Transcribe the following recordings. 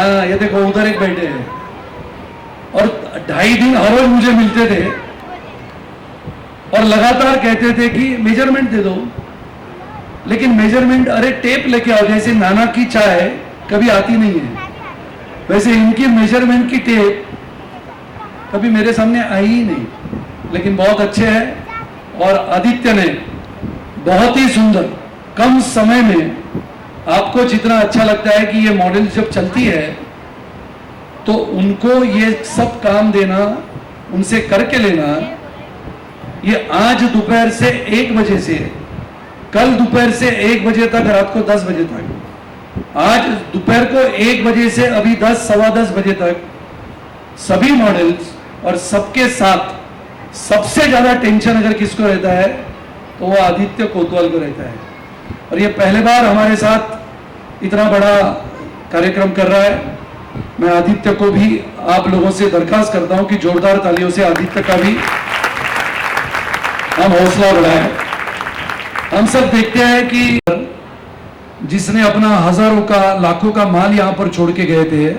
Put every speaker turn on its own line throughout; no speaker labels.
हाँ ये देखो उधर एक बैठे हैं और 2.5 दिन हर रोज मुझे मिलते थे और लगातार कहते थे कि मेजरमेंट दे दो, लेकिन मेजरमेंट अरे टेप लेके आओ, जैसे नाना की चाय कभी आती नहीं है वैसे इनकी मेजरमेंट की टेप कभी मेरे सामने आई ही नहीं। लेकिन बहुत अच्छे हैं और आदित्य ने बहुत ही सुंदर कम समय में, आपको जितना अच्छा लगता है कि ये मॉडल जब चलती है तो उनको ये सब काम देना, उनसे करके लेना, ये आज दोपहर से 1 बजे से कल दोपहर से 1 बजे तक, रात को 10 बजे तक, आज दोपहर को 1 बजे से अभी 10 सवा 10 बजे तक सभी मॉडल्स और सबके साथ सबसे ज्यादा टेंशन अगर किसको रहता है तो वो आदित्य कोतवाल को रहता है। और ये पहले बार हमारे साथ इतना बड़ा कार्यक्रम कर रहा है। मैं आदित्य को भी आप लोगों से दरखास्त करता हूं कि जोरदार तालियों से आदित्य का भी हम हौसला बढ़ाएं। हम सब देखते हैं कि जिसने अपना हजारों का लाखों का माल यहां पर छोड़ के गए थे,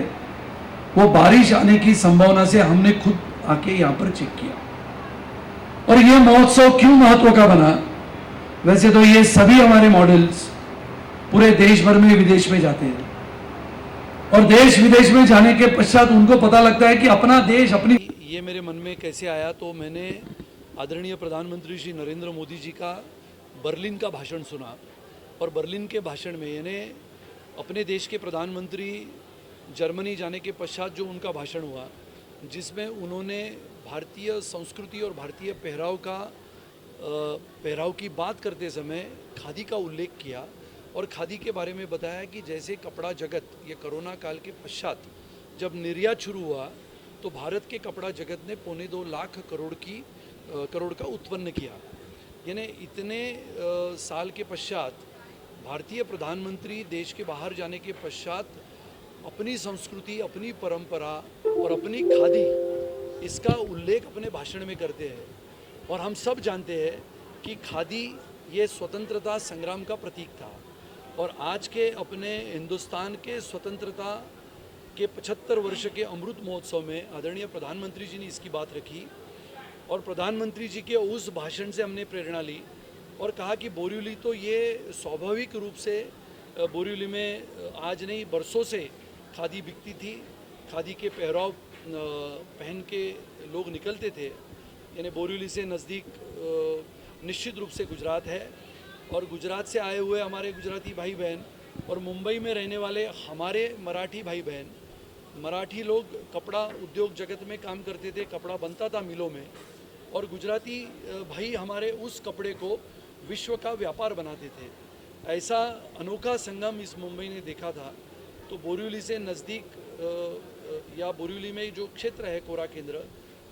वो बारिश आने की संभावना से हमने खुद आके यहां पर चेक किया। और ये महोत्सव क्यों महत्व का बना, वैसे तो ये सभी हमारे मॉडल्स पूरे देश भर में विदेश में जाते हैं और देश विदेश में जाने के पश्चात उनको पता लगता है कि अपना देश अपनी।
ये मेरे मन में कैसे आया, तो मैंने आदरणीय प्रधानमंत्री श्री नरेंद्र मोदी जी का बर्लिन का भाषण सुना और बर्लिन के भाषण में यानी अपने देश के प्रधानमंत्री जर्मनी जाने के पश्चात जो उनका भाषण हुआ, जिसमें उन्होंने भारतीय संस्कृति और भारतीय पहराव की बात करते समय खादी का उल्लेख किया और खादी के बारे में बताया कि जैसे कपड़ा जगत ये कोरोना काल के पश्चात जब निर्यात शुरू हुआ तो भारत के कपड़ा जगत ने 2.25 लाख करोड़ का उत्पन्न किया। यानी इतने साल के पश्चात भारतीय प्रधानमंत्री देश के बाहर जाने के पश्चात अपनी संस्कृति, अपनी परंपरा और अपनी खादी, इसका उल्लेख अपने भाषण में करते हैं। और हम सब जानते हैं कि खादी ये स्वतंत्रता संग्राम का प्रतीक था और आज के अपने हिंदुस्तान के स्वतंत्रता के 75 वर्ष के अमृत महोत्सव में आदरणीय प्रधानमंत्री जी ने इसकी बात रखी और प्रधानमंत्री जी के उस भाषण से हमने प्रेरणा ली और कहा कि बोरीवली तो ये स्वाभाविक रूप से, बोरीवली में आज नहीं बरसों से खादी बिकती थी, खादी के पहराव पहन के लोग निकलते थे। यानी बोरीवली से नज़दीक निश्चित रूप से गुजरात है और गुजरात से आए हुए हमारे गुजराती भाई बहन और मुंबई में रहने वाले हमारे मराठी भाई बहन, मराठी लोग कपड़ा उद्योग जगत में काम करते थे, कपड़ा बनता था मिलों में और गुजराती भाई हमारे उस कपड़े को विश्व का व्यापार बनाते थे। ऐसा अनोखा संगम इस मुंबई ने देखा था। तो बोरीवली से नज़दीक या बोरीवली में जो क्षेत्र है कोरा केंद्र,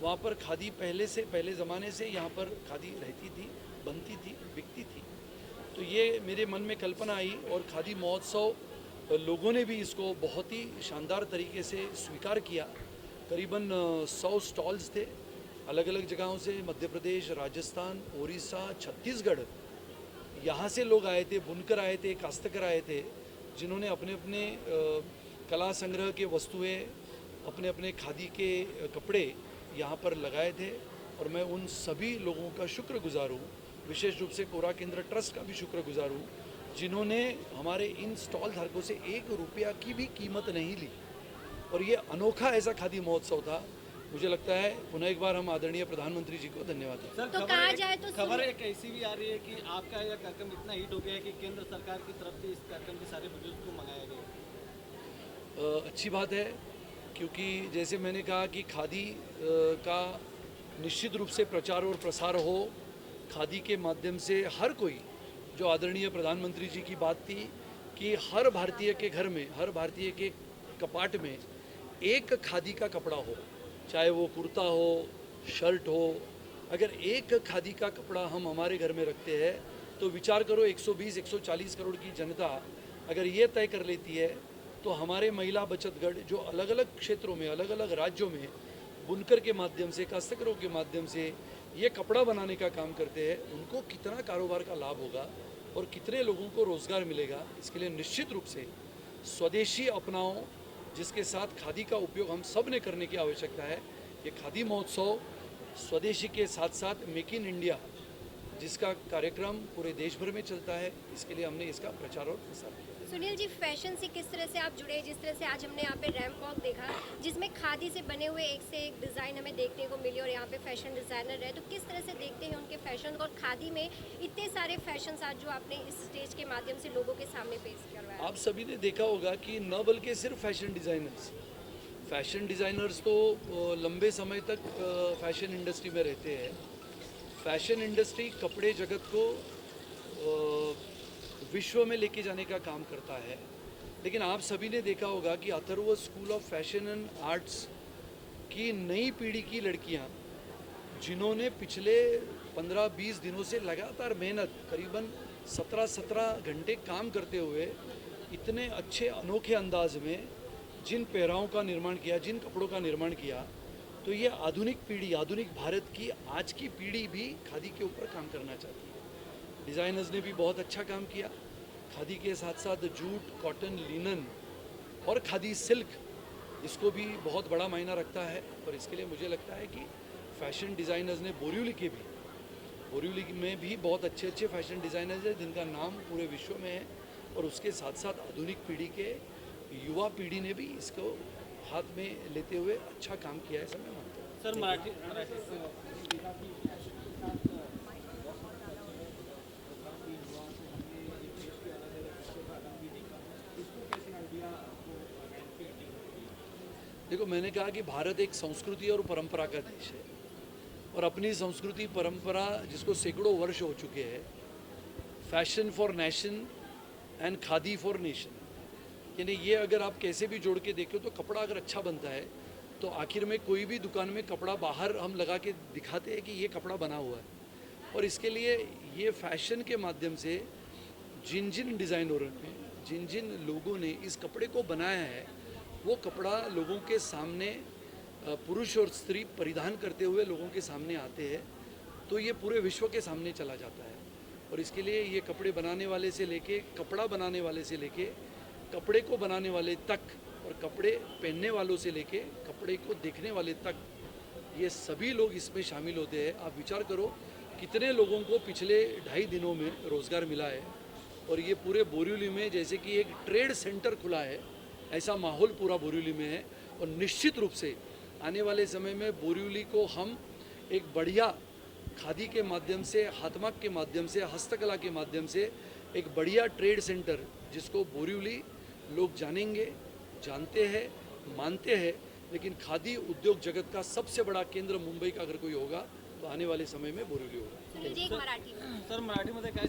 वहाँ पर खादी पहले ज़माने से यहाँ पर खादी रहती थी, बनती थी, बिकती थी। तो ये मेरे मन में कल्पना आई और खादी महोत्सव लोगों ने भी इसको बहुत ही शानदार तरीके से स्वीकार किया। करीबन 100 स्टॉल्स थे अलग अलग जगहों से, मध्य प्रदेश, राजस्थान, उड़ीसा, छत्तीसगढ़, यहाँ से लोग आए थे, बुनकर आए थे, काश्तकर आए थे, जिन्होंने अपने अपने कला संग्रह के वस्तुएं, अपने अपने खादी के कपड़े यहाँ पर लगाए थे। और मैं उन सभी लोगों का शुक्रगुजार हूँ, विशेष रूप से कोरा केंद्र ट्रस्ट का भी शुक्रगुजार हूँ, जिन्होंने हमारे इन स्टॉल धारकों से 1 रुपया की भी कीमत नहीं ली। और ये अनोखा ऐसा खादी महोत्सव था। मुझे लगता है पुनः एक बार हम आदरणीय प्रधानमंत्री जी को धन्यवाद दें।
सर, तो कहा जाए तो
खबर एक ऐसी भी आ रही है कि आपका यह कार्यक्रम इतना हिट हो गया है कि केंद्र सरकार की तरफ से इस कार्यक्रम के सारे बजट को मंगाया गया।
अच्छी बात है, क्योंकि जैसे मैंने कहा कि खादी का निश्चित रूप से प्रचार और प्रसार हो, खादी के माध्यम से हर कोई, जो आदरणीय प्रधानमंत्री जी की बात थी कि हर भारतीय के घर में, हर भारतीय के कपाट में एक खादी का कपड़ा हो, चाहे वो कुर्ता हो, शर्ट हो। अगर एक खादी का कपड़ा हम हमारे घर में रखते हैं तो विचार करो 120-140 करोड़ की जनता अगर ये तय कर लेती है तो हमारे महिला बचत गढ़ जो अलग अलग क्षेत्रों में, अलग अलग राज्यों में बुनकर के माध्यम से, काश्तकरों के माध्यम से ये कपड़ा बनाने का काम करते हैं, उनको कितना कारोबार का लाभ होगा और कितने लोगों को रोज़गार मिलेगा। इसके लिए निश्चित रूप से स्वदेशी अपनाओ जिसके साथ खादी का उपयोग हम सब ने करने की आवश्यकता है। ये खादी महोत्सव स्वदेशी के साथ साथ मेक इन इंडिया जिसका कार्यक्रम पूरे देश भर में चलता है, इसके लिए हमने इसका प्रचार और प्रसार किया।
सुनील जी, फैशन से किस तरह से आप जुड़े? जिस तरह से आज हमने यहाँ पे रैंप वॉक देखा जिसमें खादी से बने हुए एक से एक डिज़ाइन हमें देखने को मिले और यहाँ पे फैशन डिज़ाइनर रहे, तो किस तरह से देखते हैं उनके फैशन और खादी में इतने सारे फैशन आज जो आपने इस स्टेज के माध्यम से लोगों के सामने पेश करवाया?
आप सभी ने देखा होगा कि न बल्कि सिर्फ फैशन डिज़ाइनर्स तो लंबे समय तक फैशन इंडस्ट्री में रहते हैं। फैशन इंडस्ट्री कपड़े जगत को विश्व में लेके जाने का काम करता है। लेकिन आप सभी ने देखा होगा कि Atharva school of fashion and arts की नई पीढ़ी की लड़कियां जिन्होंने पिछले 15-20 दिनों से लगातार मेहनत करीबन 17 घंटे काम करते हुए इतने अच्छे अनोखे अंदाज में जिन पहरावों का निर्माण किया, जिन कपड़ों का निर्माण किया, तो ये आधुनिक पीढ़ी, आधुनिक भारत की आज की पीढ़ी भी खादी के ऊपर काम करना चाहती है। डिज़ाइनर्स ने भी बहुत अच्छा काम किया। खादी के साथ साथ जूट, कॉटन, लिनन और खादी सिल्क, इसको भी बहुत बड़ा मायना रखता है। और इसके लिए मुझे लगता है कि फैशन डिज़ाइनर्स ने बोरिवली में भी बहुत अच्छे अच्छे फैशन डिज़ाइनर्स हैं जिनका नाम पूरे विश्व में है। और उसके साथ साथ आधुनिक पीढ़ी के युवा पीढ़ी ने भी इसको हाथ में लेते हुए अच्छा काम किया है, ऐसा मैं मानता हूँ।
सर मराठी
देखो, मैंने कहा कि भारत एक संस्कृति और परंपरा का देश है और अपनी संस्कृति परंपरा जिसको सैकड़ों वर्ष हो चुके हैं, fashion for nation and khadi for nation, यानी ये अगर आप कैसे भी जोड़ के देखो तो कपड़ा अगर अच्छा बनता है तो आखिर में कोई भी दुकान में कपड़ा बाहर हम लगा के दिखाते हैं कि ये कपड़ा बना हुआ है। और इसके लिए ये फैशन के माध्यम से जिन जिन डिज़ाइनरों ने, जिन जिन लोगों ने इस कपड़े को बनाया है, वो कपड़ा लोगों के सामने पुरुष और स्त्री परिधान करते हुए लोगों के सामने आते हैं, तो ये पूरे विश्व के सामने चला जाता है। और इसके लिए ये कपड़े बनाने वाले से लेके, कपड़ा बनाने वाले से लेके, कपड़े को बनाने वाले तक, और कपड़े पहनने वालों से लेके कपड़े को देखने वाले तक, ये सभी लोग इसमें शामिल होते हैं। आप विचार करो कितने लोगों को पिछले 2.5 दिनों में रोज़गार मिला है। और ये पूरे बोरिवली में जैसे कि एक ट्रेड सेंटर खुला है, ऐसा माहौल पूरा बोरिवली में है। और निश्चित रूप से आने वाले समय में बोरिवली को हम एक बढ़िया खादी के माध्यम से, हाथमाग के माध्यम से, हस्तकला के माध्यम से एक बढ़िया ट्रेड सेंटर, जिसको बोरिवली लोग जानेंगे, जानते हैं, मानते हैं, लेकिन खादी उद्योग जगत का सबसे बड़ा केंद्र मुंबई का अगर कोई होगा तो आने वाले समय में बोरिवली होगा।
सुनील जी, एक मराठी में
सर मराठीमध्ये काय